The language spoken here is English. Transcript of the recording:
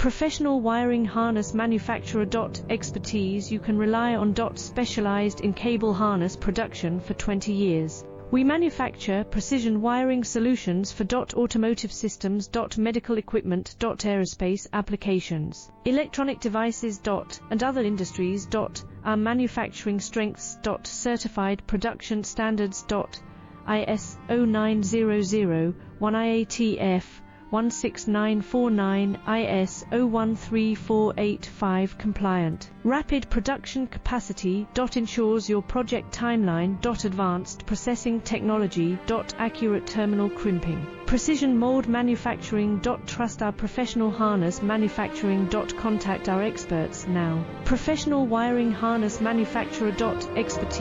Professional wiring harness manufacturer. Expertise. You can rely on. Specialized in cable harness production for 20 years. We manufacture precision wiring solutions for. Automotive systems. Medical equipment. Aerospace applications. Electronic devices. And other industries. Our manufacturing strengths. Certified production standards. IS 0900 1 IATF 16949 IS 013485 compliant. Rapid production capacity. Ensures your project timeline. Advanced processing technology. Accurate terminal crimping. Precision mold manufacturing. Trust our professional harness manufacturing. Contact our experts now. Professional wiring harness manufacturer. Expertise.